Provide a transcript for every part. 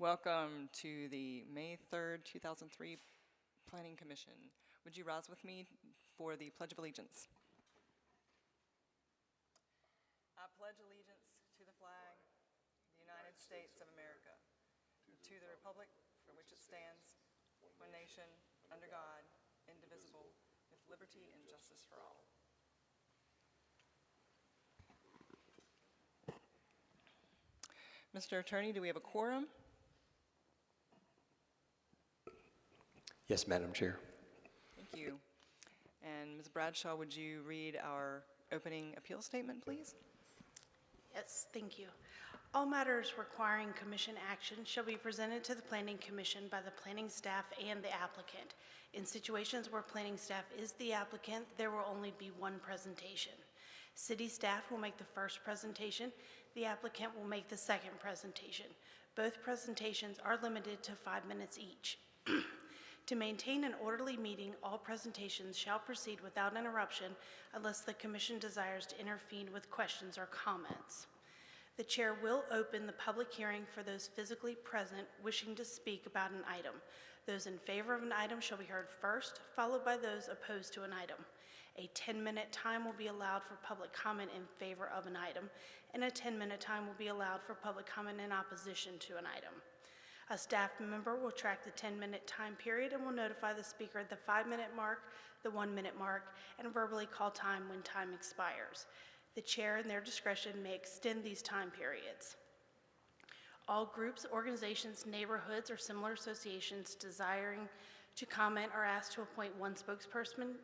Welcome to the May 3rd, 2003 Planning Commission. Would you rise with me for the Pledge of Allegiance? I pledge allegiance to the flag of the United States of America, and to the republic for which it stands, one nation, under God, indivisible, with liberty and justice for all. Mr. Attorney, do we have a quorum? Yes, Madam Chair. Thank you. And Ms. Bradshaw, would you read our opening appeal statement, please? Yes, thank you. All matters requiring commission action shall be presented to the Planning Commission by the planning staff and the applicant. In situations where planning staff is the applicant, there will only be one presentation. City staff will make the first presentation. The applicant will make the second presentation. Both presentations are limited to 5 minutes each. To maintain an orderly meeting, all presentations shall proceed without interruption unless the commission desires to intervene with questions or comments. The chair will open the public hearing for those physically present wishing to speak about an item. Those in favor of an item shall be heard first, followed by those opposed to an item. A 10-minute time will be allowed for public comment in favor of an item, and a 10-minute time will be allowed for public comment in opposition to an item. A staff member will track the 10-minute time period and will notify the speaker at the 5-minute mark, the 1-minute mark, and verbally call time when time expires. The chair, in their discretion, may extend these time periods. All groups, organizations, neighborhoods, or similar associations desiring to comment are asked to appoint one spokesperson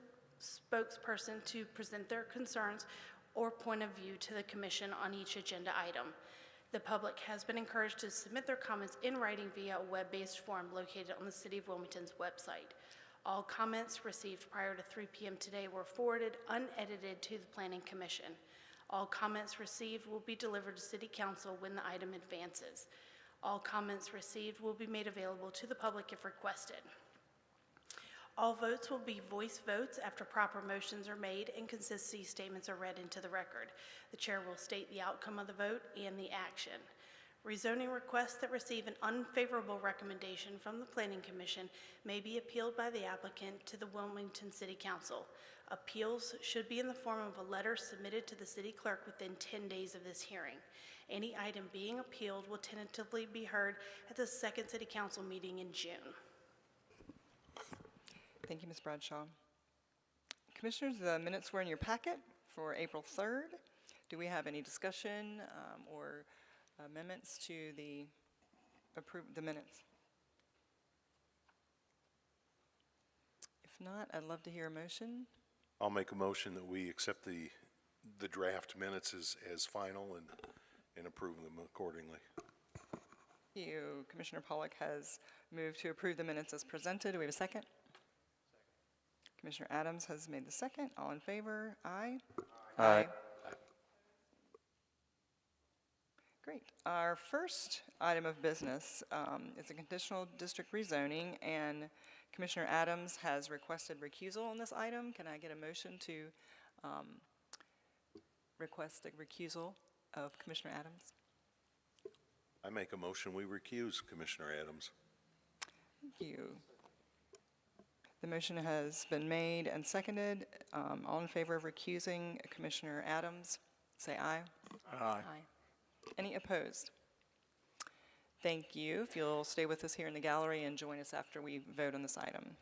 to present their concerns or point of view to the commission on each agenda item. The public has been encouraged to submit their comments in writing via a web-based form located on the City of Wilmington's website. All comments received prior to 3 p.m. today were forwarded unedited to the Planning Commission. All comments received will be delivered to City Council when the item advances. All comments received will be made available to the public if requested. All votes will be voice votes after proper motions are made and consistency statements are read into the record. The chair will state the outcome of the vote and the action. Rezoning requests that receive an unfavorable recommendation from the Planning Commission may be appealed by the applicant to the Wilmington City Council. Appeals should be in the form of a letter submitted to the city clerk within 10 days of this hearing. Any item being appealed will tentatively be heard at the second City Council meeting in June. Thank you, Ms. Bradshaw. Commissioners, the minutes were in your packet for April 3rd. Do we have any discussion or amendments to the minutes? If not, I'd love to hear a motion. I'll make a motion that we accept the draft minutes as final and approve them accordingly. Thank you. Commissioner Pollack has moved to approve the minutes as presented. Do we have a second? Commissioner Adams has made the second. All in favor? Aye. Aye. Great. Our first item of business is a conditional district rezoning, and Commissioner Adams has requested recusal on this item. Can I get a motion to request a recusal of Commissioner Adams? I make a motion we recuse Commissioner Adams. Thank you. The motion has been made and seconded. All in favor of recusing Commissioner Adams, say aye. Aye. Any opposed? Thank you. If you'll stay with us here in the gallery and join us after we vote on this item.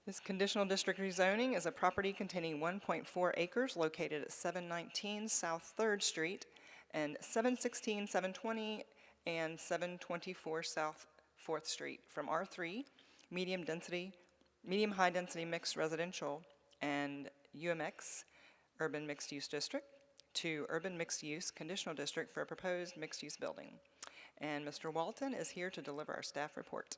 This conditional district rezoning is a property containing 1.4 acres located at 719 South 3rd Street and 716, 720, and 724 South 4th Street from R3, medium high density mixed residential, and UMX, urban mixed use district, to urban mixed use conditional district for a proposed mixed use building. And Mr. Walton is here to deliver our staff report.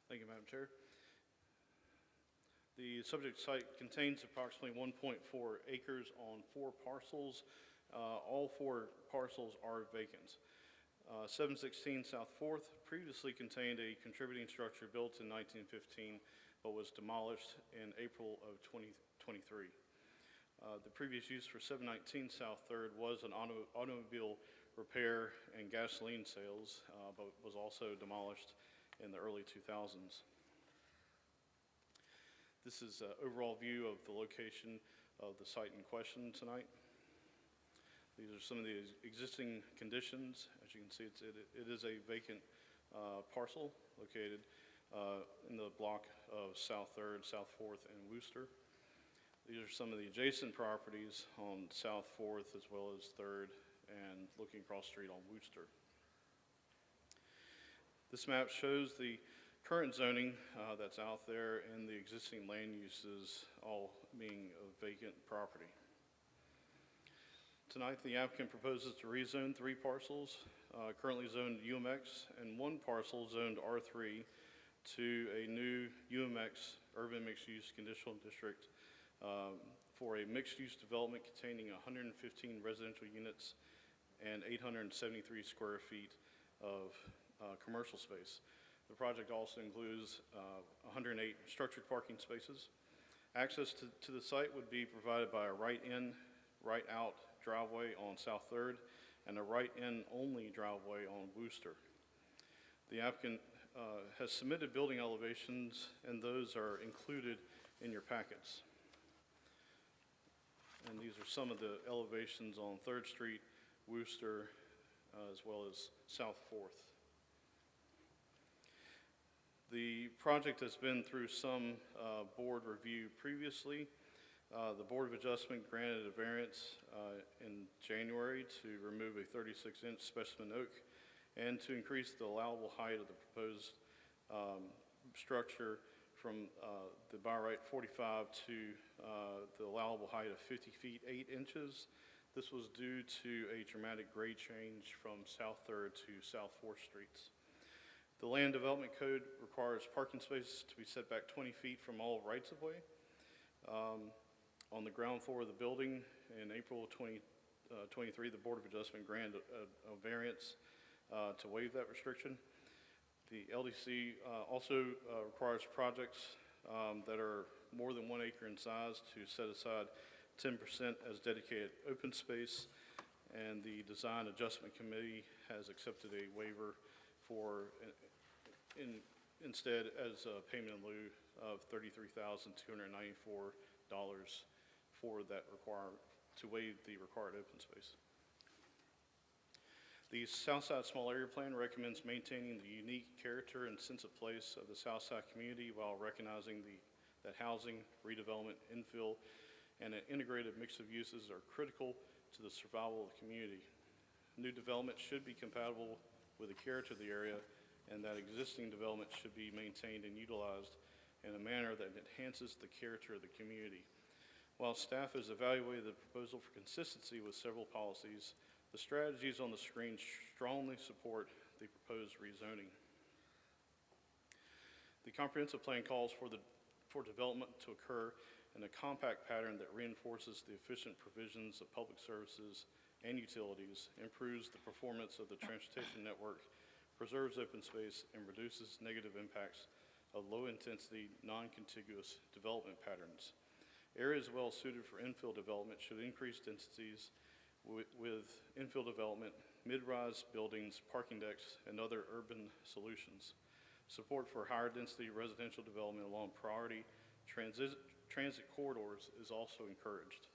Thank you, Madam Chair. The subject site contains approximately 1.4 acres on 4 parcels. All 4 parcels are vacant. 716 South 4th previously contained a contributing structure built in 1915 but was demolished in April of 2023. The previous use for 719 South Third was an automobile repair and gasoline sales, but was also demolished in the early 2000s. This is an overall view of the location of the site in question tonight. These are some of the existing conditions. As you can see, it is a vacant parcel located in the block of South Third, South Fourth, and Wooster. These are some of the adjacent properties on South Fourth as well as Third and looking across the street on Wooster. This map shows the current zoning that's out there and the existing land uses all being a vacant property. Tonight, the applicant proposes to rezone 3 parcels currently zoned UMX and 1 parcel zoned R3 to a new UMX urban mixed-use conditional district for a mixed-use development containing 115 residential units and 873 square feet of commercial space. The project also includes 108 structured parking spaces. Access to the site would be provided by a right-in, right-out driveway on South Third and a right-in only driveway on Wooster. The applicant has submitted building elevations, and those are included in your packets. And these are some of the elevations on 3rd Street, Wooster, as well as South 4th. The project has been through some board review previously. The Board of Adjustment granted a variance in January to remove a 36-inch specimen oak and to increase the allowable height of the proposed structure from the by right 45 to the allowable height of 50 feet 8 inches. This was due to a dramatic grade change from South 3rd to South 4th Streets. The Land Development Code requires parking spaces to be set back 20 feet from all rights-of-way. On the ground floor of the building in April of 2023, the Board of Adjustment granted a variance to waive that restriction. The LDC also requires projects that are more than 1 acre in size to set aside 10% as dedicated open space, and the Design Adjustment Committee has accepted a waiver for instead as a payment in lieu of $33,294 for that to waive the required open space. The Southside Small Area Plan recommends maintaining the unique character and sense of place of the Southside community while recognizing that housing, redevelopment, infill, and an integrated mix of uses are critical to the survival of the community. New development should be compatible with the character of the area, and that existing development should be maintained and utilized in a manner that enhances the character of the community. While staff has evaluated the proposal for consistency with several policies, the strategies on the screen strongly support the proposed rezoning. The comprehensive plan calls for development to occur in a compact pattern that reinforces the efficient provisions of public services and utilities, improves the performance of the transportation network, preserves open space, and reduces negative impacts of low-intensity, non-contiguous development patterns. Areas well suited for infill development should increase densities with infill development, mid-rise buildings, parking decks, and other urban solutions. Support for higher density residential development along priority transit corridors is also encouraged.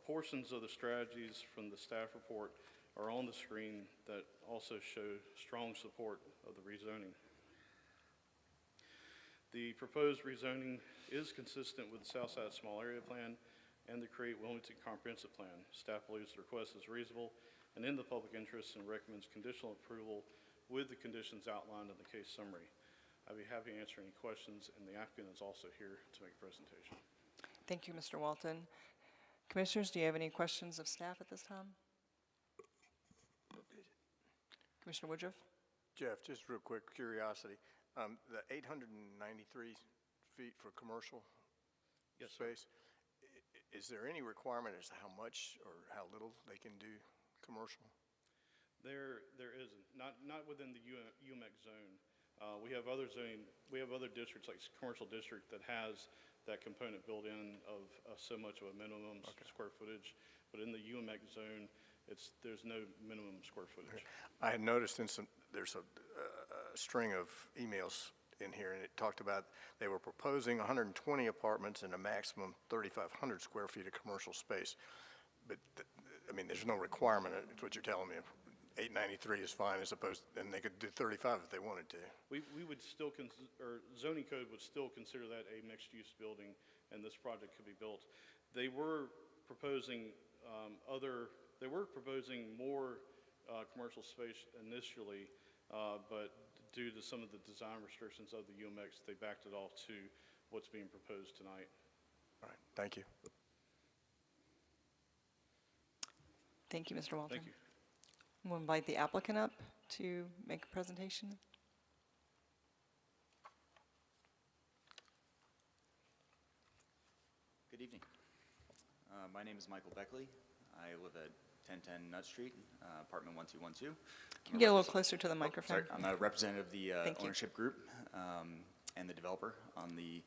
Portions of the strategies from the staff report are on the screen that also show strong support of the rezoning. The proposed rezoning is consistent with the Southside Small Area Plan and the Create Wilmington Comprehensive Plan. Staff believes the request is reasonable and in the public interest and recommends conditional approval with the conditions outlined in the case summary. I'd be happy to answer any questions, and the applicant is also here to make a presentation. Thank you, Mr. Walton. Commissioners, do you have any questions of staff at this time? Commissioner Woodruff? Jeff, just real quick curiosity. The 893 feet for commercial Yes, sir. space, is there any requirement as to how much or how little they can do commercial? There isn't, not within the UMX zone. We have other districts, like commercial district, that has that component built in of so much of a minimum square footage. But in the UMX zone, there's no minimum square footage. I had noticed there's a string of emails in here, and it talked about they were proposing 120 apartments and a maximum 3,500 square feet of commercial space. But, I mean, there's no requirement, it's what you're telling me. 893 is fine as opposed, and they could do 35 if they wanted to. We would still, or zoning code would still consider that a mixed-use building, and this project could be built. They were proposing more commercial space initially, but due to some of the design restrictions of the UMX, they backed it off to what's being proposed tonight. All right, thank you. Thank you, Mr. Walter. Thank you. We'll invite the applicant up to make a presentation. Good evening. My name is Michael Beckley. I live at 1010 Nut Street, apartment 1212. Can you get a little closer to the microphone? Sorry, I'm a representative of the Thank you. ownership group and the developer on the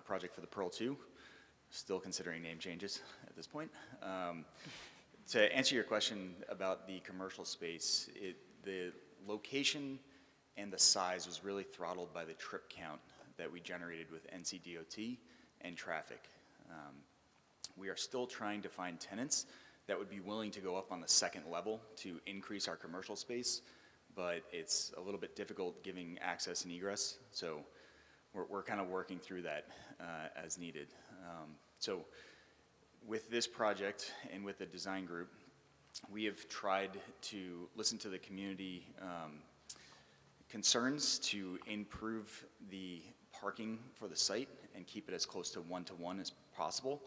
project for the Pearl 2. Still considering name changes at this point. To answer your question about the commercial space, the location and the size was really throttled by the trip count that we generated with NCDOT and traffic. We are still trying to find tenants that would be willing to go up on the second level to increase our commercial space, but it's a little bit difficult giving access and egress, so we're kind of working through that as needed. So with this project and with the design group, we have tried to listen to the community concerns to improve the parking for the site and keep it as close to one-to-one as possible.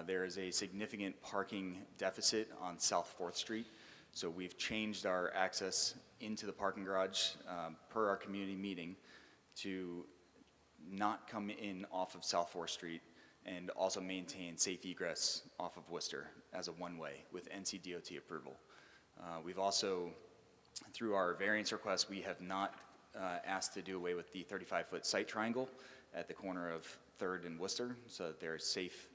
There is a significant parking deficit on South 4th Street, so we've changed our access into the parking garage per our community meeting to not come in off of South 4th Street and also maintain safe egress off of Worcester as a one-way with NCDOT approval. We've also, through our variance request, we have not asked to do away with the 35-foot site triangle at the corner of 3rd and Worcester so that there are safe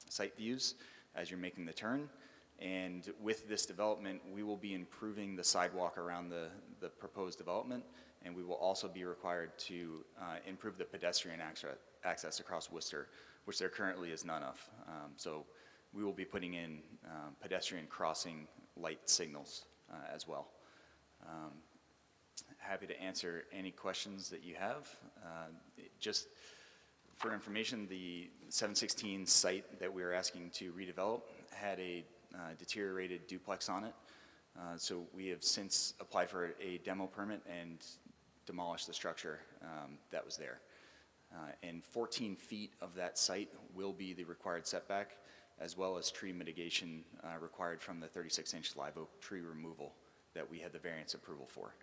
site views as you're making the turn. And with this development, we will be improving the sidewalk around the proposed development, and we will also be required to improve the pedestrian access across Worcester, which there currently is none of. So we will be putting in pedestrian crossing light signals as well. Happy to answer any questions that you have. Just for information, the 716 site that we are asking to redevelop had a deteriorated duplex on it. So we have since applied for a demo permit and demolished the structure that was there. And 14 feet of that site will be the required setback, as well as tree mitigation required from the 36-inch live oak tree removal that we had the variance approval for.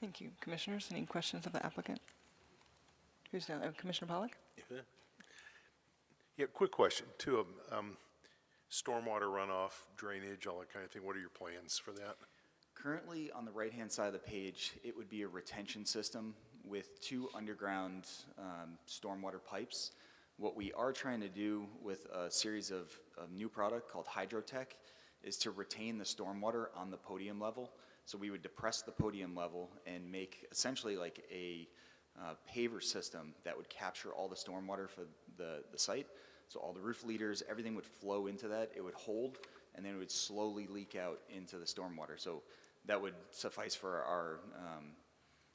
Thank you. Commissioners, any questions of the applicant? Who's down? Oh, Commissioner Pollack? Yeah, quick question. Two of them. Stormwater runoff, drainage, all that kind of thing. What are your plans for that? Currently, on the right-hand side of the page, it would be a retention system with 2 underground stormwater pipes. What we are trying to do with a series of new product called Hydrotech is to retain the stormwater on the podium level. So we would depress the podium level and make essentially like a paver system that would capture all the stormwater for the site. So all the roof leaders, everything would flow into that. It would hold, and then it would slowly leak out into the stormwater. So that would suffice for our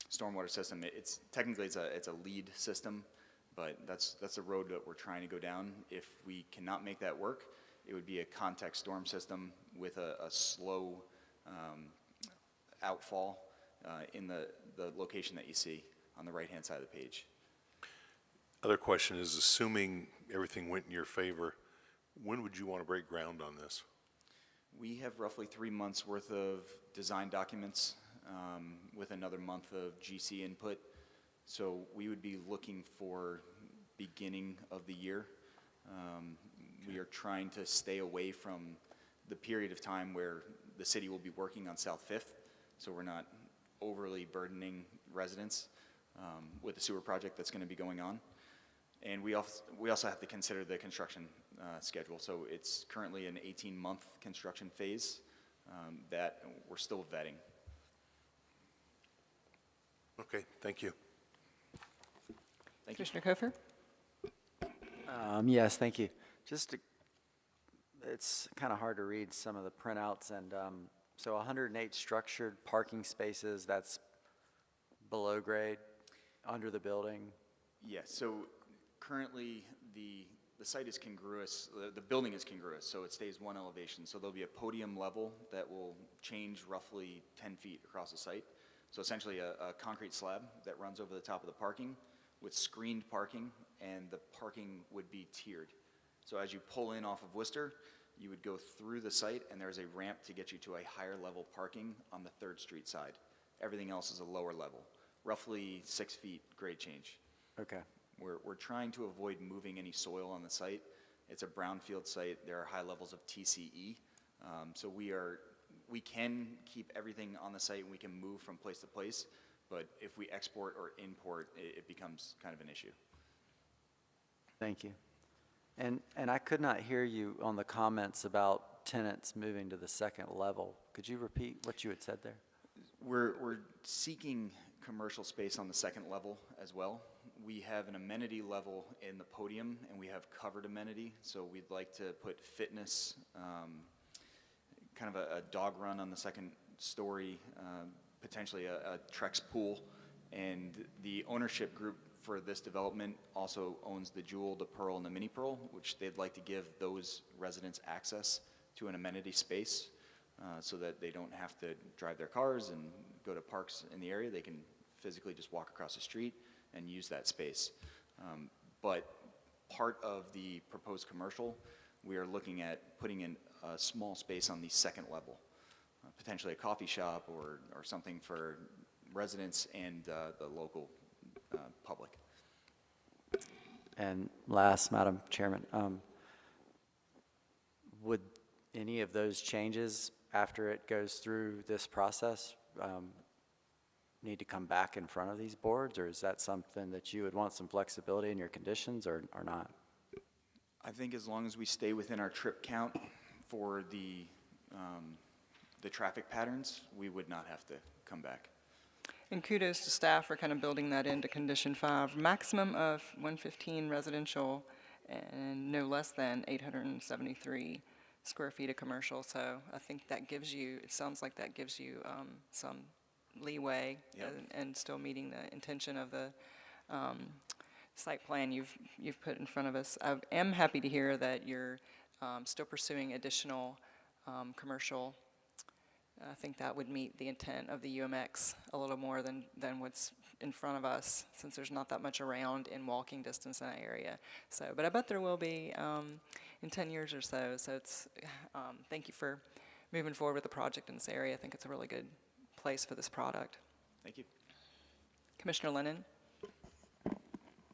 stormwater system. It's technically it's a lead system, but that's the road that we're trying to go down. If we cannot make that work, it would be a context storm system with a slow outfall in the location that you see on the right-hand side of the page. Other question is, assuming everything went in your favor, when would you want to break ground on this? We have roughly 3 months worth of design documents with another month of GC input. So we would be looking for beginning of the year. We are trying to stay away from the period of time where the city will be working on South 5th, so we're not overly burdening residents. with the sewer project that's going to be going on. And we also have to consider the construction schedule. So it's currently an 18-month construction phase that we're still vetting. Okay, thank you. Thank you. Commissioner Kofer? Yes, thank you. It's kind of hard to read some of the printouts, and so 108 structured parking spaces, that's below grade, under the building? Yes, so currently the site is congruous, the building is congruous, so it stays one elevation. So there'll be a podium level that will change roughly 10 feet across the site. So essentially a concrete slab that runs over the top of the parking with screened parking, and the parking would be tiered. So as you pull in off of Worcester, you would go through the site, and there's a ramp to get you to a higher level parking on the 3rd Street side. Everything else is a lower level, roughly 6 feet grade change. Okay. We're trying to avoid moving any soil on the site. It's a brownfield site. There are high levels of TCE. So we can keep everything on the site, and we can move from place to place, but if we export or import, it becomes kind of an issue. Thank you. And I could not hear you on the comments about tenants moving to the 2nd level. Could you repeat what you had said there? We're seeking commercial space on the 2nd level as well. We have an amenity level in the podium, and we have covered amenity, so we'd like to put fitness, kind of a dog run on the 2nd story, potentially a Trex pool, and the ownership group for this development also owns the Jewel, the Pearl, and the Mini Pearl, which they'd like to give those residents access to an amenity space so that they don't have to drive their cars and go to parks in the area. They can physically just walk across the street and use that space. But part of the proposed commercial, we are looking at putting in a small space on the 2nd level, potentially a coffee shop or something for residents and the local public. And last, Madam Chairman, would any of those changes after it goes through this process need to come back in front of these boards, or is that something that you would want some flexibility in your conditions or not? I think as long as we stay within our trip count for the traffic patterns, we would not have to come back. And kudos to staff for kind of building that into condition 5. Maximum of 115 residential and no less than 873 square feet of commercial. So I think that gives you, it sounds like that gives you some leeway. Yep. and still meeting the intention of the site plan you've put in front of us. I am happy to hear that you're still pursuing additional commercial. I think that would meet the intent of the UMX a little more than what's in front of us, since there's not that much around in walking distance in that area. So, but I bet there will be in 10 years or so. So it's, thank you for moving forward with the project in this area. I think it's a really good place for this product. Thank you. Commissioner Lennon?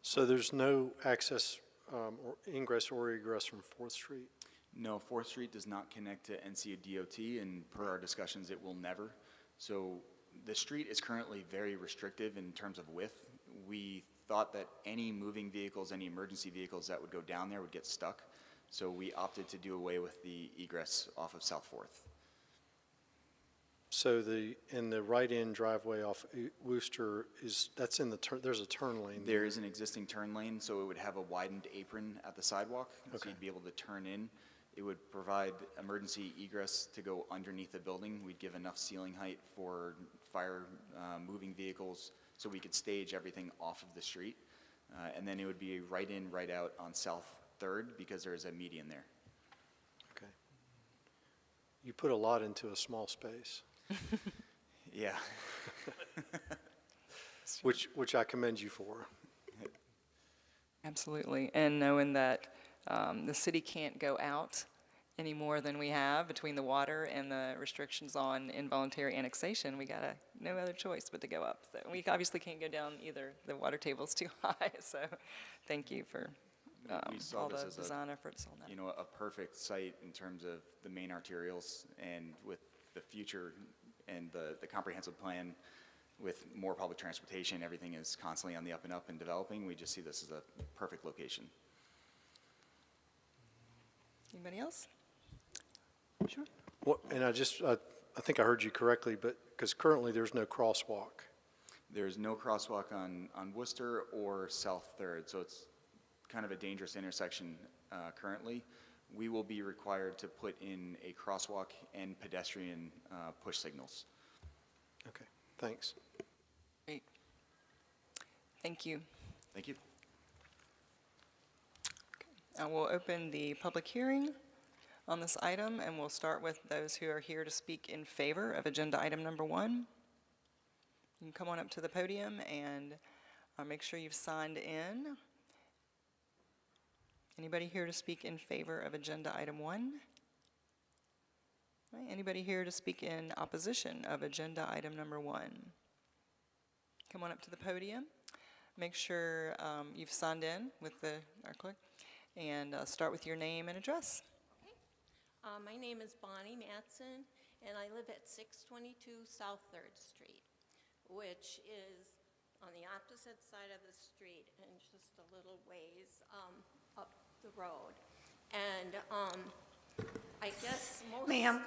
So there's no access or ingress or egress from 4th Street? No, 4th Street does not connect to NCO DOT, and per our discussions, it will never. So the street is currently very restrictive in terms of width. We thought that any moving vehicles, any emergency vehicles that would go down there would get stuck. So we opted to do away with the egress off of South 4th. So in the right-in driveway off Worcester, that's in the there's a turn lane. There is an existing turn lane, so it would have a widened apron at the sidewalk, so Okay. you'd be able to turn in. It would provide emergency egress to go underneath the building. We'd give enough ceiling height for fire moving vehicles, so we could stage everything off of the street. And then it would be a right in, right out on South 3rd, because there's a median there. Okay. You put a lot into a small space, Yeah. which I commend you for. Absolutely. And knowing that the city can't go out any more than we have between the water and the restrictions on involuntary annexation, we got no other choice but to go up. So we obviously can't go down either. The water table's too high. So thank you for We saw all this the as design efforts on that. You know, a perfect site in terms of the main arterials, and with the future and the comprehensive plan, with more public transportation, everything is constantly on the up and up and developing. We just see this as a perfect location. Anybody else? Sure. And I think I heard you correctly, but, because currently there's no crosswalk. There's no crosswalk on Worcester or South Third, so it's kind of a dangerous intersection currently. We will be required to put in a crosswalk and pedestrian push signals. Okay, thanks. Great. Thank you. Thank you. I will open the public hearing on this item, and we'll start with those who are here to speak in favor of agenda item number 1. You can come on up to the podium and make sure you've signed in. Anybody here to speak in favor of agenda item 1? Right, anybody here to speak in opposition of agenda item number 1? Come on up to the podium. Make sure you've signed in with our clerk, and start with your name and address. My name is Bonnie Matson, and I live at 622 South 3rd Street, which is on the opposite side of the street and just a little ways up the road. And I guess most... Ma'am,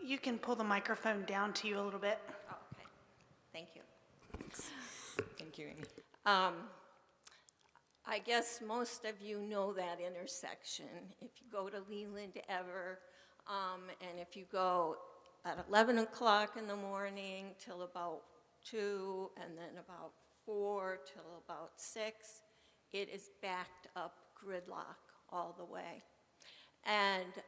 you can pull the microphone down to you a little bit. Okay, thank you. Thank you, Amy. I guess most of you know that intersection. If you go to Leland ever, and if you go at 11 o'clock in the morning till about 2, and then about 4 till about 6, it is backed up gridlock all the way. And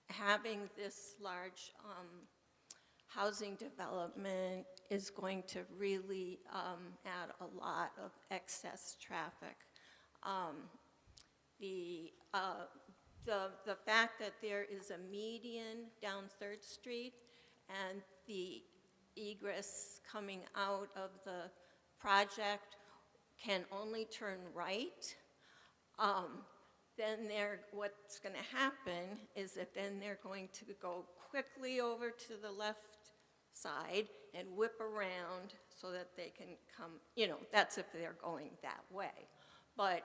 having this large housing development is going to really add a lot of excess traffic. The fact that there is a median down 3rd Street and the egress coming out of the project can only turn right, then what's going to happen is that then they're going to go quickly over to the left side and whip around so that they can come, that's if they're going that way. But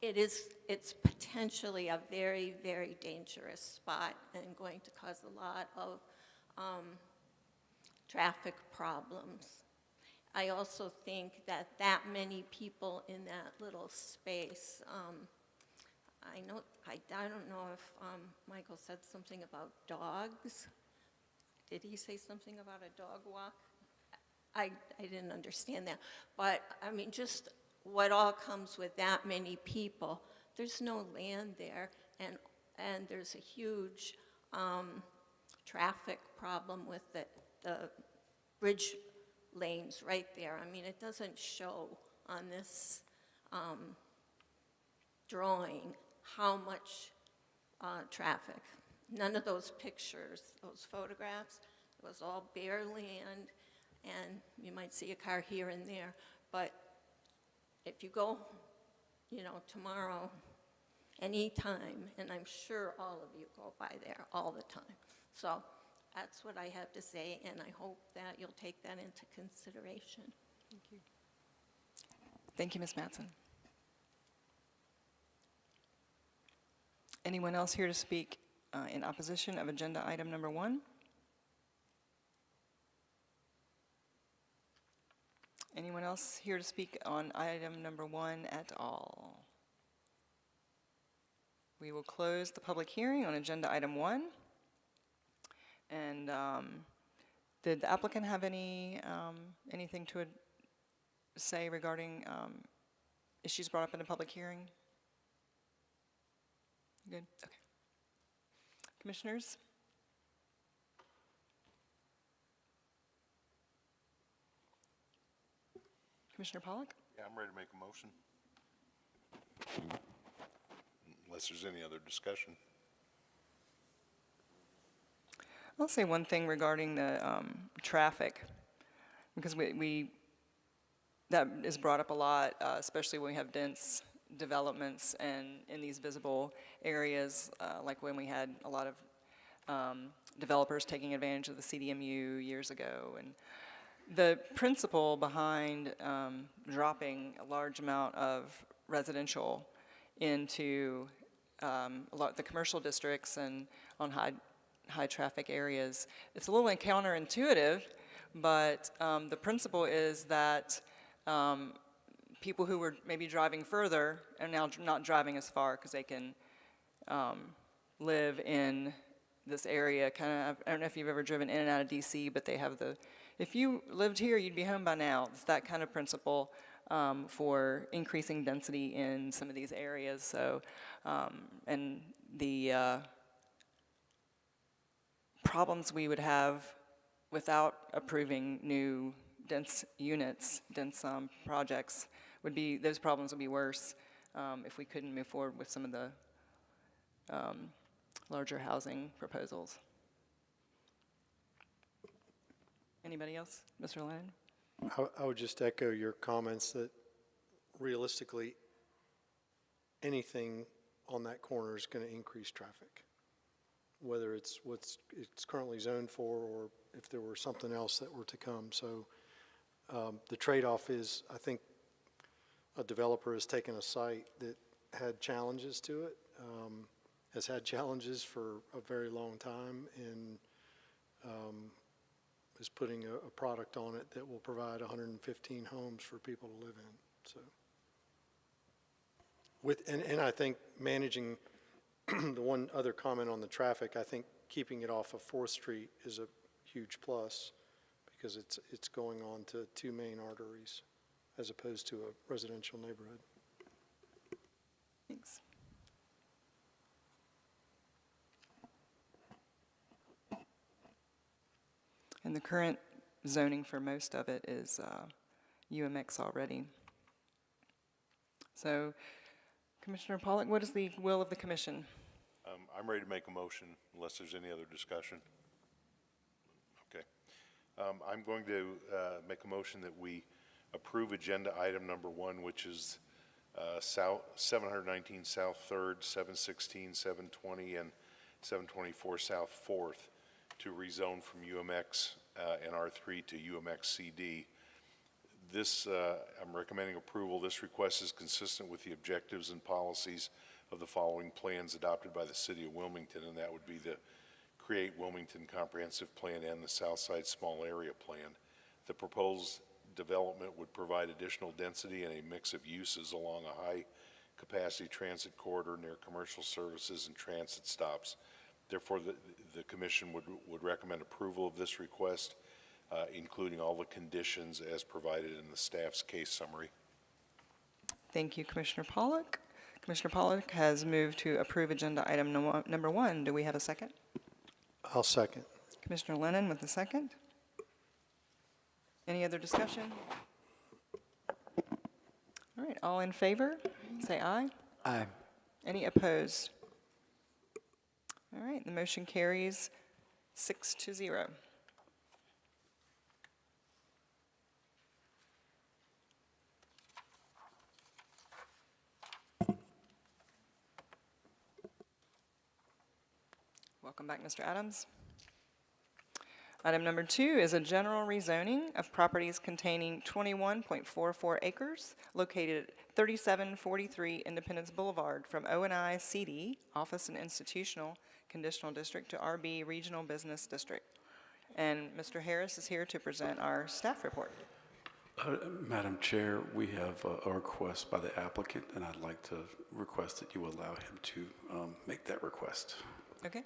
it's potentially a very, very dangerous spot and going to cause a lot of traffic problems. I also think that many people in that little space, I don't know if Michael said something about dogs. Did he say something about a dog walk? I didn't understand that. But, I mean, just what all comes with that many people. There's no land there, and there's a huge traffic problem with the bridge lanes right there. I mean, it doesn't show on this drawing how much traffic. None of those pictures, those photographs, it was all bare land, and you might see a car here and there. But if you go, tomorrow, anytime, and I'm sure all of you go by there all the time. So that's what I have to say, and I hope that you'll take that into consideration. Thank you. Thank you, Ms. Matson. Anyone else here to speak in opposition of agenda item number 1? Anyone else here to speak on item number 1 at all? We will close the public hearing on agenda item 1. And did the applicant have anything to say regarding issues brought up in the public hearing? Good, okay. Commissioners? Commissioner Pollack? Yeah, I'm ready to make a motion. Unless there's any other discussion. I'll say one thing regarding the traffic, because that is brought up a lot, especially when we have dense developments and in these visible areas, like when we had a lot of developers taking advantage of the CDMU years ago. And The principle behind dropping a large amount of residential into the commercial districts and on high traffic areas, it's a little counterintuitive, but the principle is that people who were maybe driving further are now not driving as far because they can live in this area. Kind of, I don't know if you've ever driven in and out of DC, but they have if you lived here, you'd be home by now. It's that kind of principle for increasing density in some of these areas. So, and the problems we would have without approving new dense units, dense projects, those problems would be worse if we couldn't move forward with some of the larger housing proposals. Anybody else? Mr. Lennon? I would just echo your comments that realistically, anything on that corner is going to increase traffic, whether it's what it's currently zoned for or if there were something else that were to come. So the trade-off is, I think a developer has taken a site that had challenges to it, has had challenges for a very long time, and is putting a product on it that will provide 115 homes for people to live in. So, and I think managing the one other comment on the traffic, I think keeping it off of 4th Street is a huge plus because it's going on to 2 main arteries as opposed to a residential neighborhood. Thanks. And the current zoning for most of it is UMX already. So, Commissioner Pollack, what is the will of the commission? I'm ready to make a motion unless there's any other discussion. Okay. I'm going to make a motion that we approve agenda item number 1, which is 719 South 3rd, 716, 720, and 724 South 4th to rezone from UMX and R3 to UMX CD. This, I'm recommending approval. This request is consistent with the objectives and policies of the following plans adopted by the City of Wilmington, and that would be the Create Wilmington Comprehensive Plan and the Southside Small Area Plan. The proposed development would provide additional density and a mix of uses along a high-capacity transit corridor near commercial services and transit stops. Therefore, the Commission would recommend approval of this request, including all the conditions as provided in the staff's case summary. Thank you, Commissioner Pollack. Commissioner Pollack has moved to approve agenda item number 1. Do we have a second? I'll second. Commissioner Lennon with the second. Any other discussion? All right, all in favor, say aye. Aye. Any opposed? All right, the motion carries 6-0. Welcome back, Mr. Adams. Item number 2 is a general rezoning of properties containing 21.44 acres located at 3743 Independence Boulevard from O&I CD, Office and Institutional Conditional District, to RB Regional Business District. And Mr. Harris is here to present our staff report. Madam Chair, we have a request by the applicant, and I'd like to request that you allow him to make that request. Okay.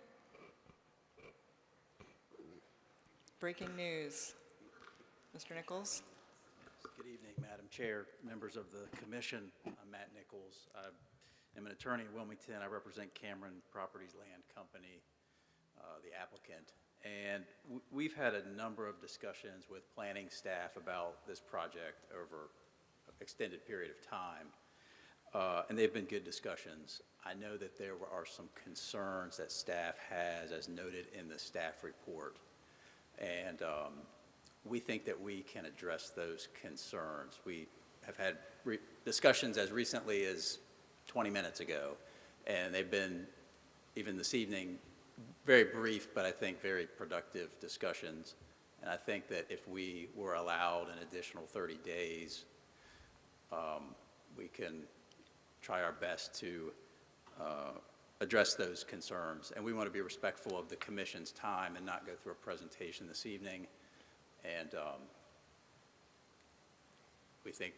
Breaking news. Mr. Nichols. Good evening, Madam Chair, members of the commission. I'm Matt Nichols. I'm an attorney in Wilmington. I represent Cameron Properties Land Company, the applicant. And we've had a number of discussions with planning staff about this project over an extended period of time. And they've been good discussions. I know that there are some concerns that staff has, as noted in the staff report. And we think that we can address those concerns. We have had discussions as recently as 20 minutes ago, and they've been, even this evening, very brief, but I think very productive discussions. And I think that if we were allowed an additional 30 days, we can try our best to address those concerns. And we want to be respectful of the commission's time and not go through a presentation this evening. And we think,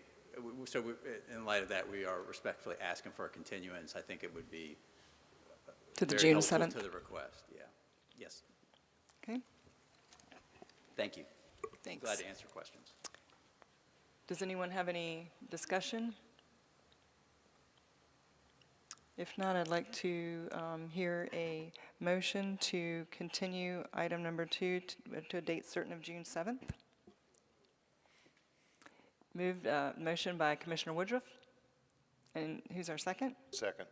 in light of that, we are respectfully asking for a continuance. I think it would be To the very June helpful 7th? to the request, yeah. Yes, Okay, thank you. thanks. Glad to answer questions. Does anyone have any discussion? If not, I'd like to hear a motion to continue item number 2 to a date certain of June 7th. Moved, motion by Commissioner Woodruff. And who's our second? Second.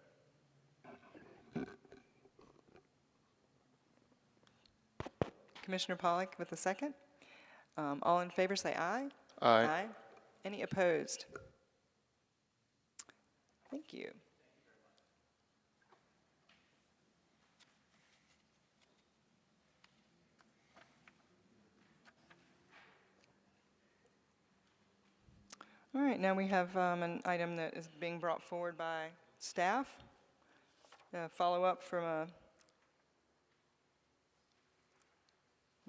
Commissioner Pollak with the second. All in favor, say aye. Aye. Any opposed? Thank you. All right, now we have an item that is being brought forward by staff. Follow-up from a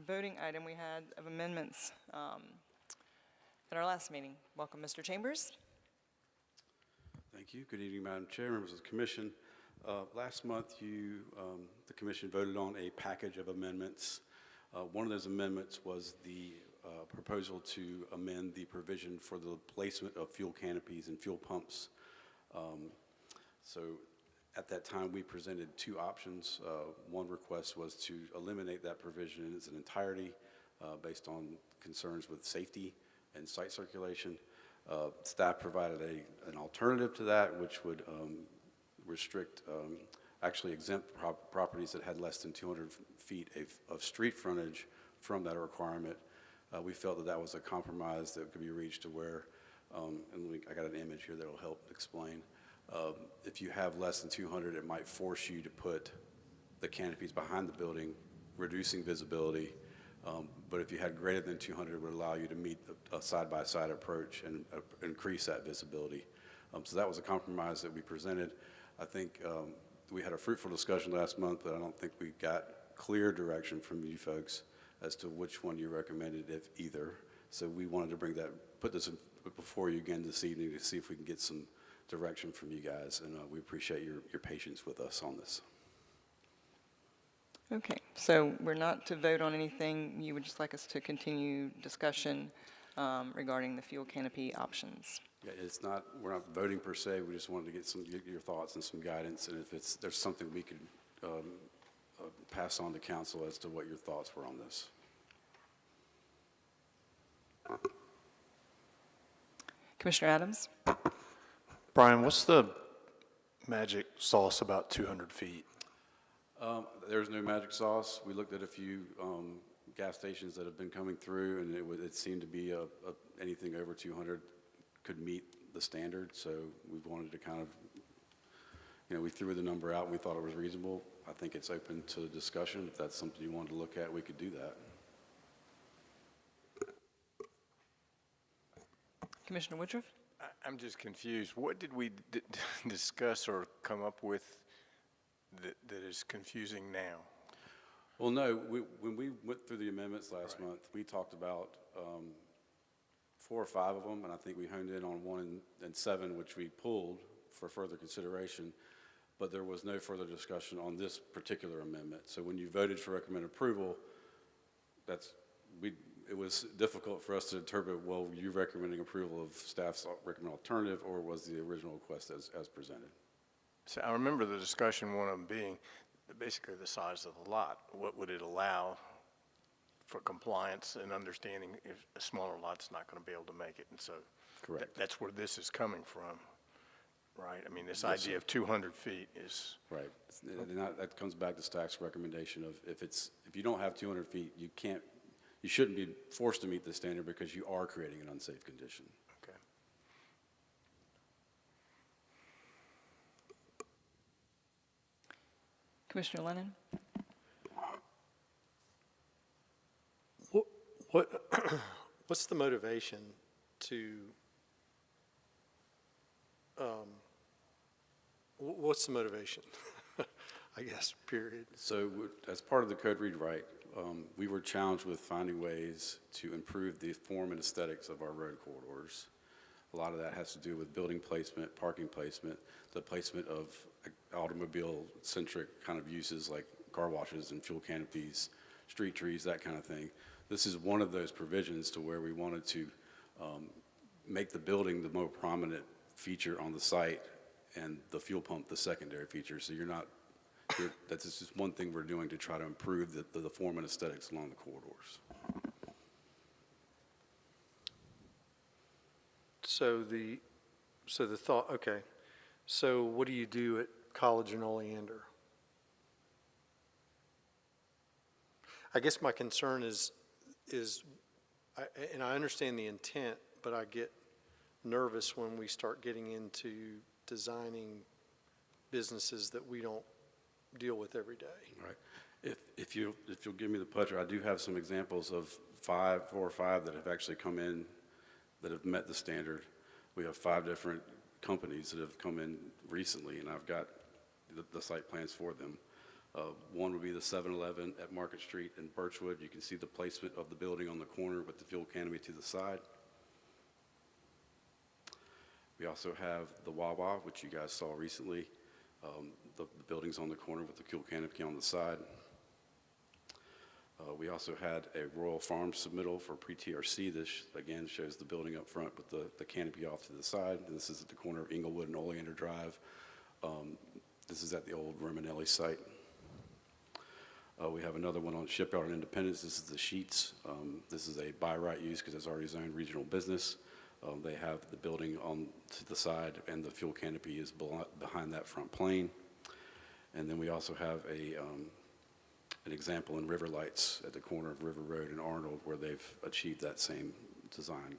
voting item we had of amendments at our last meeting. Welcome, Mr. Chambers. Thank you. Good evening, Madam Chair, members of the commission. Last month, the commission voted on a package of amendments. One of those amendments was the proposal to amend the provision for the placement of fuel canopies and fuel pumps. So at that time, we presented two options. One request was to eliminate that provision in its entirety based on concerns with safety and site circulation. Staff provided an alternative to that, which would restrict, actually exempt properties that had less than 200 feet of street frontage from that requirement. We felt that that was a compromise that could be reached to where, I got an image here that will help explain. If you have less than 200, it might force you to put the canopies behind the building, reducing visibility. But if you had greater than 200, it would allow you to meet a side-by-side approach and increase that visibility. So that was a compromise that we presented. I think we had a fruitful discussion last month, but I don't think we got clear direction from you folks as to which one you recommended, if either. So we wanted to put this before you again this evening to see if we can get some direction from you guys, and we appreciate your patience with us on this. Okay, so we're not to vote on anything. You would just like us to continue discussion regarding the fuel canopy options. Yeah, we're not voting per se. We just wanted to get your thoughts and some guidance, and if there's something we could pass on to council as to what your thoughts were on this. Commissioner Adams? Brian, what's the magic sauce about 200 feet? There's no magic sauce. We looked at a few gas stations that have been coming through, and it seemed to be anything over 200 could meet the standard. So we wanted to kind of, we threw the number out and we thought it was reasonable. I think it's open to discussion. If that's something you wanted to look at, we could do that. Commissioner Woodruff? I'm just confused. What did we discuss or come up with that is confusing now? Well, no, when we went through the amendments last month, we talked about 4 or 5 of them, and I think we honed in on 1 and 7, which we pulled for further consideration, but there was no further discussion on this particular amendment. So when you voted for recommended approval, it was difficult for us to interpret, well, you recommending approval of staff's recommended alternative, or was the original request as presented? So I remember the discussion, one of them being basically the size of the lot. What would it allow for compliance and understanding if a smaller lot's not going to be able to make it? And so Correct. That's where this is coming from, right? I mean, this Yes, idea sir. of 200 feet is, Right. And that comes back to staff's recommendation of if you don't have 200 feet, you shouldn't be forced to meet the standard because you are creating an unsafe condition. okay. Commissioner Lennon? What's the motivation to, what's the motivation? I guess, period. So as part of the code rewrite, we were challenged with finding ways to improve the form and aesthetics of our road corridors. A lot of that has to do with building placement, parking placement, the placement of automobile-centric kind of uses like car washes and fuel canopies, street trees, that kind of thing. This is one of those provisions to where we wanted to make the building the more prominent feature on the site and the fuel pump the secondary feature. So that's just one thing we're doing to try to improve the form and aesthetics along the corridors. So the thought, okay. So what do you do at College and Oleander? I guess my concern is, and I understand the intent, but I get nervous when we start getting into designing businesses that we don't deal with every day. Right. If you'll give me the pleasure, I do have some examples of 4 or 5 that have actually come in that have met the standard. We have 5 different companies that have come in recently, and I've got the site plans for them. One would be the 7-Eleven at Market Street in Birchwood. You can see the placement of the building on the corner with the fuel canopy to the side. We also have the Wawa, which you guys saw recently. The building's on the corner with the fuel canopy on the side. We also had a Royal Farms submittal for pre-TRC. This, again, shows the building up front with the canopy off to the side. And this is at the corner of Inglewood and Oleander Drive. This is at the old Romanelli site. We have another one on Shipyard and Independence. This is the Sheets. This is a by right use because it's already zoned regional business. They have the building on to the side, and the fuel canopy is behind that front plane. And then we also have an example in River Lights at the corner of River Road and Arnold, where they've achieved that same design.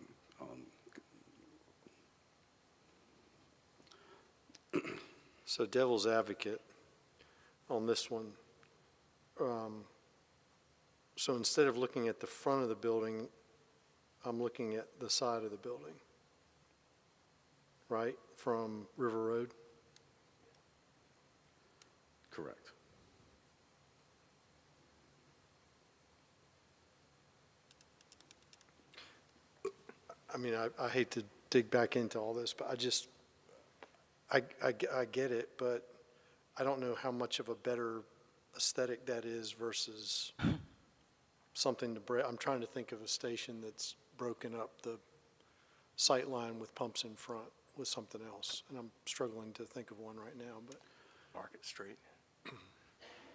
So devil's advocate on this one. So instead of looking at the front of the building, I'm looking at the side of the building, right, from River Road? Correct. I mean, I hate to dig back into all this, but I get it, but I don't know how much of a better aesthetic that is versus something to break. I'm trying to think of a station that's broken up the sight line with pumps in front with something else, and I'm struggling to think of one right now, but. Market Street,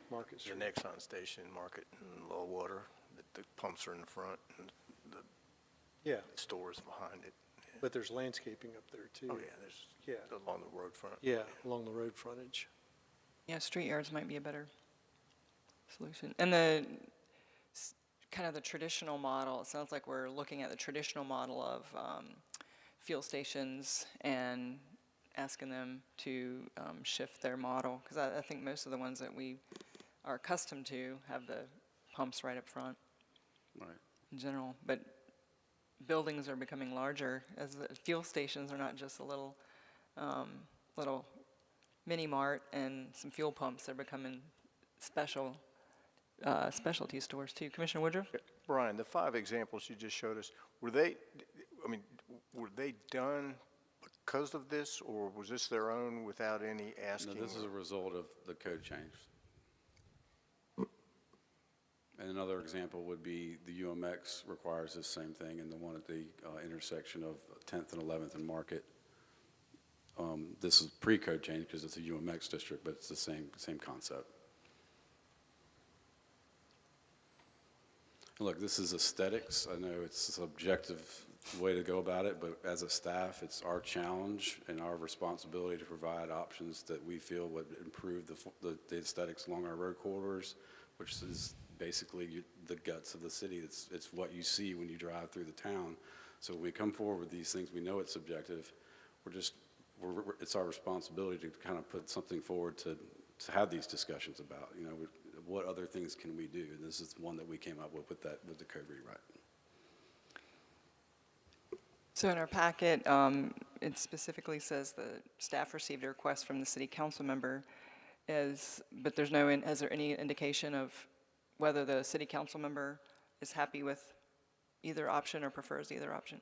Market the Street. Nexon station, Market and Low Water, the pumps are in the front and the Yeah, stores behind it. but there's landscaping up there too. Oh, yeah, there's, Yeah. along the road front. Yeah, along the road frontage. Yeah, street yards might be a better solution. And kind of the traditional model, it sounds like we're looking at the traditional model of fuel stations and asking them to shift their model. Because I think most of the ones that we are accustomed to have the pumps right up front Right. in general. But buildings are becoming larger as the fuel stations are not just a little mini mart and some fuel pumps. They're becoming specialty stores too. Commissioner Woodruff? Brian, the 5 examples you just showed us, were they done because of this, or was this their own without any No, asking? this is a result of the code change. And another example would be the UMX requires the same thing, and the one at the intersection of 10th and 11th and Market. This is pre-code change because it's a UMX district, but it's the same concept. Look, this is aesthetics. I know it's a subjective way to go about it, but as a staff, it's our challenge and our responsibility to provide options that we feel would improve the aesthetics along our road corridors, which is basically the guts of the city. It's what you see when you drive through the town. So when we come forward with these things, we know it's subjective. It's our responsibility to kind of put something forward to have these discussions about, what other things can we do? And this is one that we came up with the code rewrite. So in our packet, it specifically says the staff received a request from the city council member but there's no, is there any indication of whether the city council member is happy with either option or prefers either option?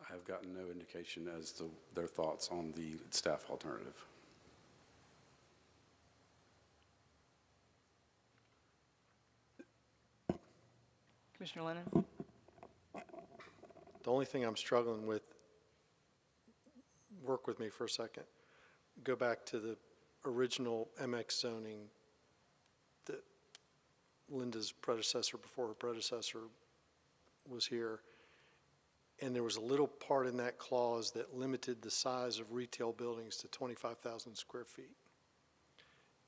I have gotten no indication as to their thoughts on the staff alternative. Commissioner Lennon? The only thing I'm struggling with, work with me for a second, go back to the original MX zoning that Linda's predecessor, before her predecessor was here, and there was a little part in that clause that limited the size of retail buildings to 25,000 square feet.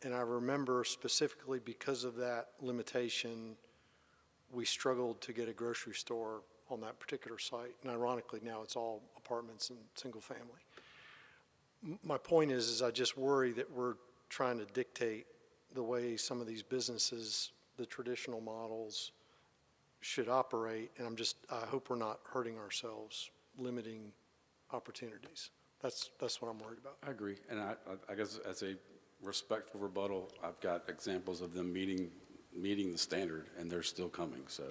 And I remember specifically because of that limitation, we struggled to get a grocery store on that particular site. And ironically, now it's all apartments and single family. My point is I just worry that we're trying to dictate the way some of these businesses, the traditional models, should operate. And I hope we're not hurting ourselves, limiting opportunities. That's what I'm worried about. I agree, and I guess as a respectful rebuttal, I've got examples of them meeting the standard, and they're still coming, so.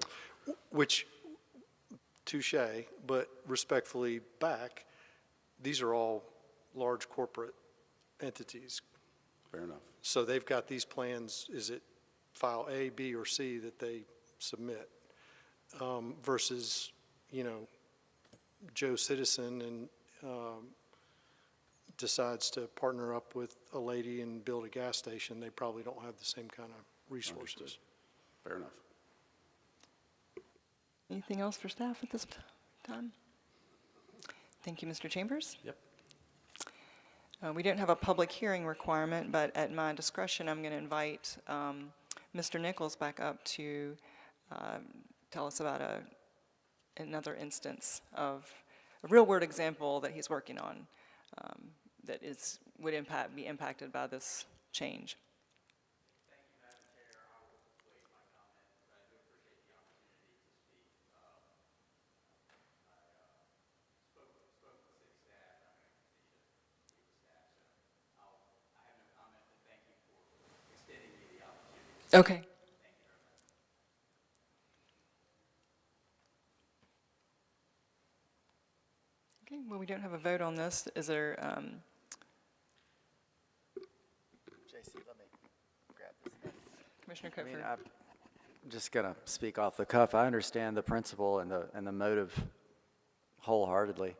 Which, touche, but respectfully back, these are all large corporate entities. Fair enough. So they've got these plans, is it file A, B, or C that they submit versus, Joe Citizen and decides to partner up with a lady and build a gas station. They probably don't have the same kind of resources. Understood. Fair enough. Anything else for staff at this time? Thank you, Mr. Chambers. Yep. We don't have a public hearing requirement, but at my discretion, I'm going to invite Mr. Nichols back up to tell us about another instance of a real-world example that he's working on that would be impacted by this change. Okay. Okay, well, we don't have a vote on this. Is there, JC, let me grab this. Commissioner I mean, Cofer? I'm just going to speak off the cuff. I understand the principle and the motive wholeheartedly.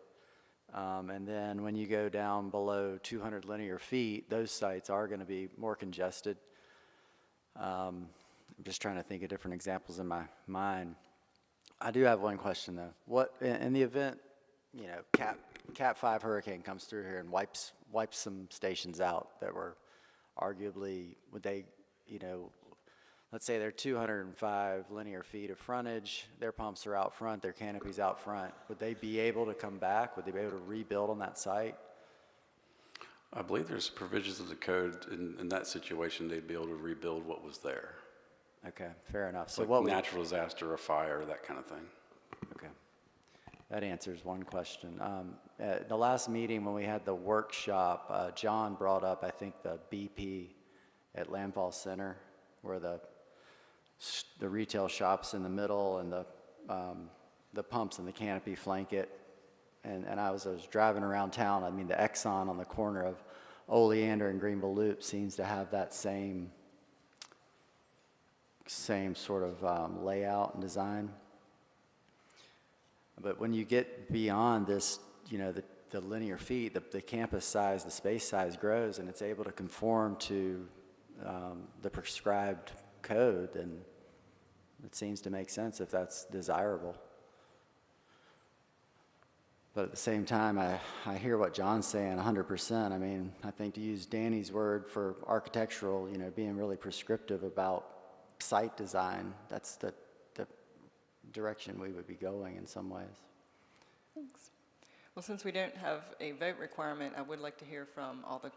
And then when you go down below 200 linear feet, those sites are going to be more congested. I'm just trying to think of different examples in my mind. I do have one question though. What in the event, Cat 5 hurricane comes through here and wipes some stations out that were arguably, would they, let's say they're 205 linear feet of frontage, their pumps are out front, their canopy's out front. Would they be able to come back? Would they be able to rebuild on that site? I believe there's provisions of the code in that situation, they'd be able to rebuild what was there. Okay, fair enough. So Like what natural disaster, a fire, that kind of thing. Okay. That answers one question. At the last meeting when we had the workshop, John brought up, I think, the BP at Landfall Center, where the retail shop's in the middle and the pumps and the canopy flank it. And I was driving around town. I mean, the Exxon on the corner of Oleander and Greenville Loop seems to have that same sort of layout and design. But when you get beyond this, the linear feet, the campus size, the space size grows, and it's able to conform to the prescribed code, then it seems to make sense if that's desirable. But at the same time, I hear what John's saying 100%. I mean, I think to use Danny's word for architectural, being really prescriptive about site design, that's the direction we would be going in some ways. Thanks. Well, since we don't have a vote requirement, I would like to hear from all the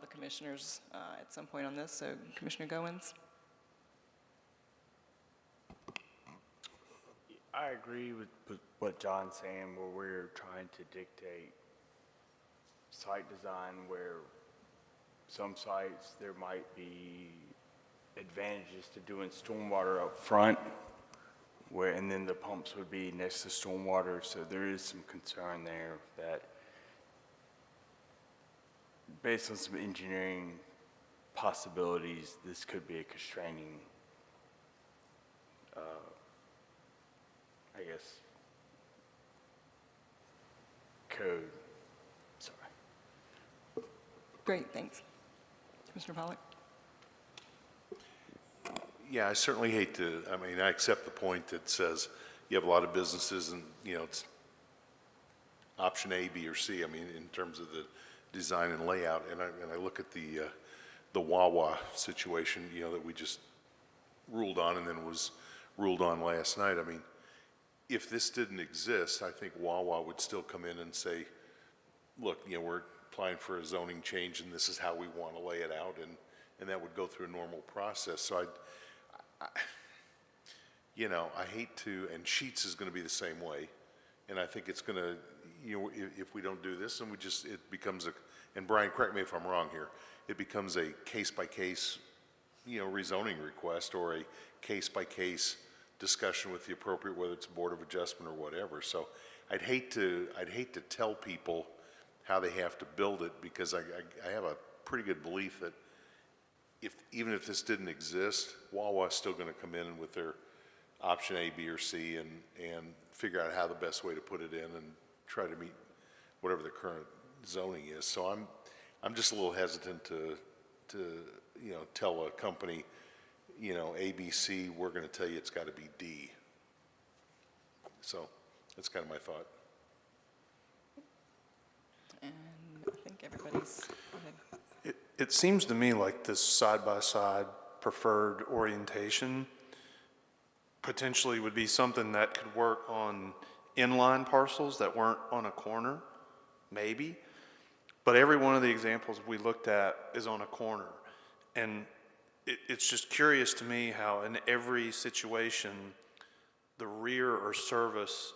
commissioners at some point on this. So, Commissioner Goins? I agree with what John's saying, where we're trying to dictate site design where some sites there might be advantages to doing stormwater up front, and then the pumps would be next to stormwater, so there is some concern there that based on some engineering possibilities, this could be a constraining, I guess, code. Sorry. Great, thanks. Commissioner Pollak? Yeah, I certainly hate to, I mean, I accept the point that says you have a lot of businesses and, you know, it's option A, B, or C, I mean, in terms of the design and layout, and I look at the Wawa situation, you know, that we just ruled on and then was ruled on last night. I mean, if this didn't exist, I think Wawa would still come in and say, look, you know, we're applying for a zoning change and this is how we want to lay it out, and that would go through a normal process. So you know, I hate to, and Sheets is going to be the same way, and I think it's going to, you know, if we don't do this, and it becomes and Brian, correct me if I'm wrong here, it becomes a case-by-case, you know, rezoning request or a case-by-case discussion with the appropriate, whether it's Board of Adjustment or whatever. So I'd hate to tell people how they have to build it, because I have a pretty good belief that even if this didn't exist, Wawa's still going to come in with their option A, B, or C and figure out how the best way to put it in and try to meet whatever the current zoning is. So I'm just a little hesitant to you know, tell a company, you know, A, B, C, we're going to tell you it's got to be D. So that's kind of my thought. And I think everybody's, go ahead. It seems to me like this side-by-side preferred orientation potentially would be something that could work on inline parcels that weren't on a corner, maybe. But every one of the examples we looked at is on a corner. And it's just curious to me how in every situation, the rear or service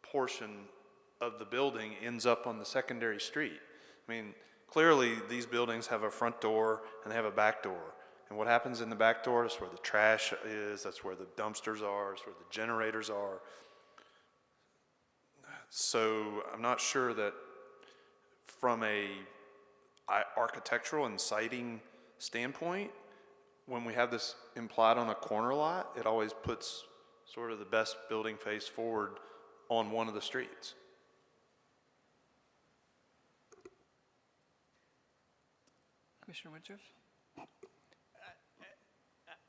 portion of the building ends up on the secondary street. I mean, clearly these buildings have a front door and they have a back door. And what happens in the back door is where the trash is, that's where the dumpsters are, that's where the generators are. So I'm not sure that from a architectural and siting standpoint, when we have this implied on a corner lot, it always puts sort of the best building face forward on one of the streets. Commissioner Woodruff?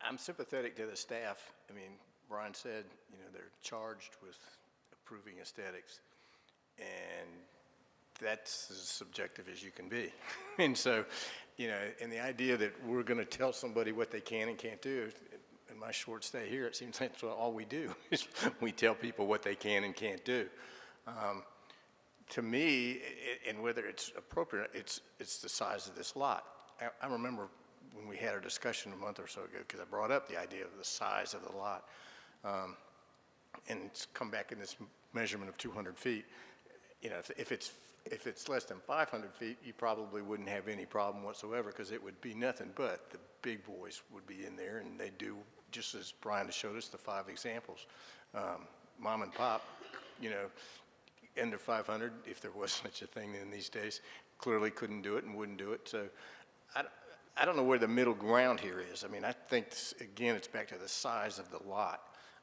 I'm sympathetic to the staff. I mean, Brian said, you know, they're charged with approving aesthetics, and that's as subjective as you can be. And so, you know, and the idea that we're going to tell somebody what they can and can't do, in my short stay here, it seems like that's all we do, is we tell people what they can and can't do. To me, and whether it's appropriate, it's the size of this lot. I remember when we had our discussion a month or so ago, because I brought up the idea of the size of the lot, and it's come back in this measurement of 200 feet. You know, if it's less than 500 feet, you probably wouldn't have any problem whatsoever, because it would be nothing but the big boys would be in there, and they do, just as Brian has showed us, the 5 examples. Mom and pop, you know, under 500, if there was such a thing in these days, clearly couldn't do it and wouldn't do it. So I don't know where the middle ground here is. I mean, I think, again, it's back to the size of the lot.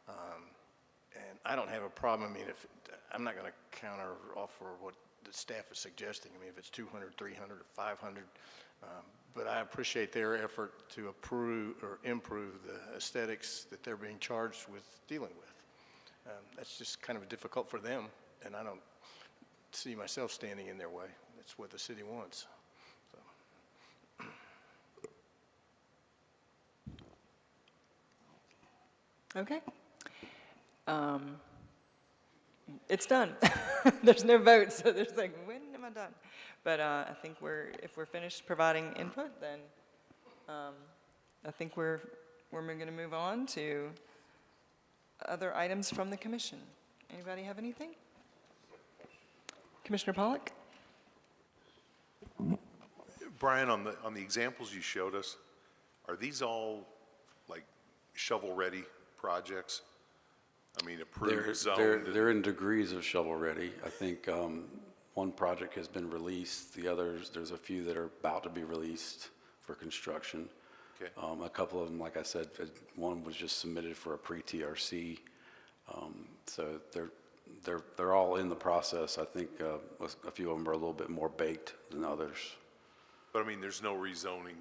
And I don't have a problem. I mean, I'm not going to counter offer what the staff is suggesting. I mean, if it's 200, 300, or 500, but I appreciate their effort to approve or improve the aesthetics that they're being charged with dealing with. That's just kind of difficult for them, and I don't see myself standing in their way. That's what the city wants. Okay. It's done. There's no vote, so there's like, when am I done? But I think if we're finished providing input, then I think we're going to move on to other items from the commission? Anybody have anything? Commissioner Pollock? Brian, on the examples you showed us, are these all like shovel-ready projects? I mean, approved, zoned? They're in degrees of shovel-ready. I think one project has been released, the others, there's a few that are about to be released for construction. Okay. A couple of them, like I said, one was just submitted for a pre-TRC. So they're all in the process. I think a few of them are a little bit more baked than others. But I mean, there's no rezoning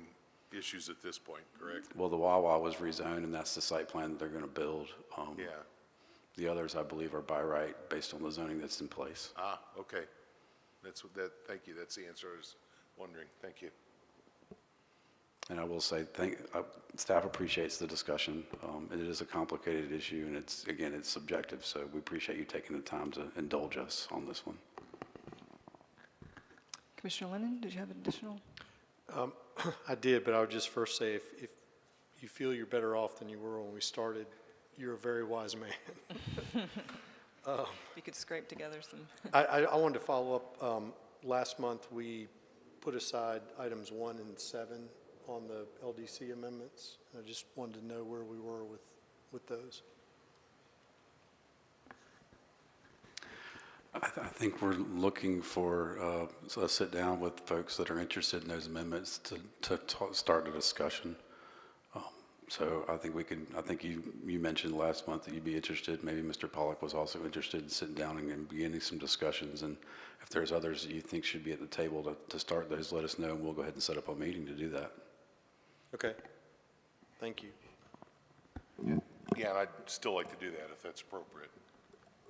issues at this point, correct? Well, the Wawa was rezoned, and that's the site plan that they're going to build. Yeah. The others, I believe, are by right based on the zoning that's in place. Ah, okay. That's what that, thank you. That's the answer I was wondering. Thank you. And I will say, staff appreciates the discussion. It is a complicated issue, and it's, again, it's subjective, so we appreciate you taking the time to indulge us on this one. Commissioner Lennon, did you have additional? I did, but I would just first say, if you feel you're better off than you were when we started, you're a very wise man. You could scrape together some. I wanted to follow up. Last month, we put aside items 1 and 7 on the LDC amendments. I just wanted to know where we were with those. I think we're looking for a sit-down with folks that are interested in those amendments to start a discussion. So I think I think you mentioned last month that you'd be interested, maybe Mr. Pollock was also interested in sitting down and beginning some discussions. And if there's others that you think should be at the table to start those, let us know, and we'll go ahead and set up a meeting to do that. Okay. Thank you. Yeah, and I'd still like to do that if that's appropriate.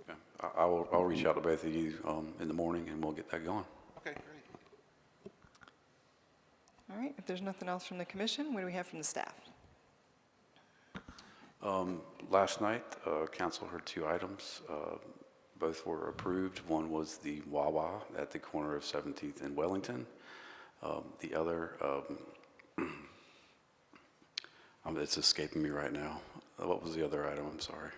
Okay. I'll reach out to both of you in the morning, and we'll get that going. Okay, great. All right, if there's nothing else from the commission, what do we have from the staff? Last night, council heard 2 items. Both were approved. One was the Wawa at the corner of 17th and Wellington. The other, it's escaping me right now. What was the other item? I'm sorry.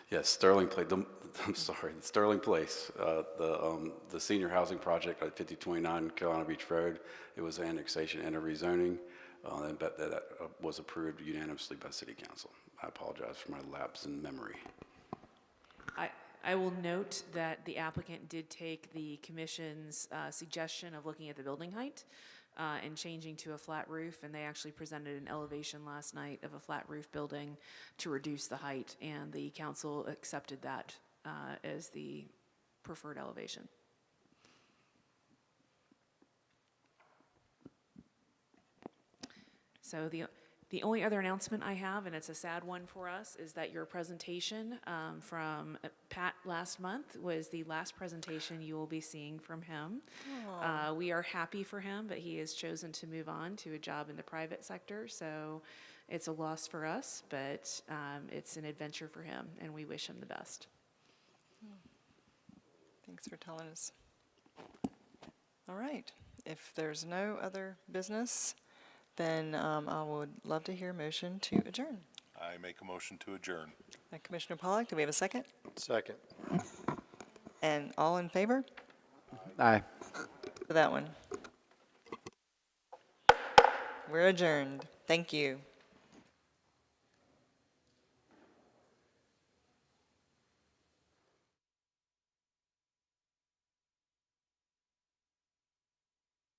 Yes, Sterling Place. I'm sorry, Sterling Place. The senior housing project at 5029 Carolina Beach Road. It was annexation and a rezoning. And that was approved unanimously by City Council. I apologize for my lapse in memory. I will note that the applicant did take the commission's suggestion of looking at the building height and changing to a flat roof, and they actually presented an elevation last night of a flat roof building to reduce the height, and the council accepted that as the preferred elevation. So the only other announcement I have, and it's a sad one for us, is that your presentation from Pat last month was the last presentation you will be seeing from him. We are happy for him, but he has chosen to move on to a job in the private sector, so it's a loss for us, but it's an adventure for him, and we wish him the best. Thanks for telling us. All right, if there's no other business, then I would love to hear a motion to adjourn. I make a motion to adjourn. Commissioner Pollock, do we have a second? Second. And all in favor Aye. for that one? We're adjourned. Thank you.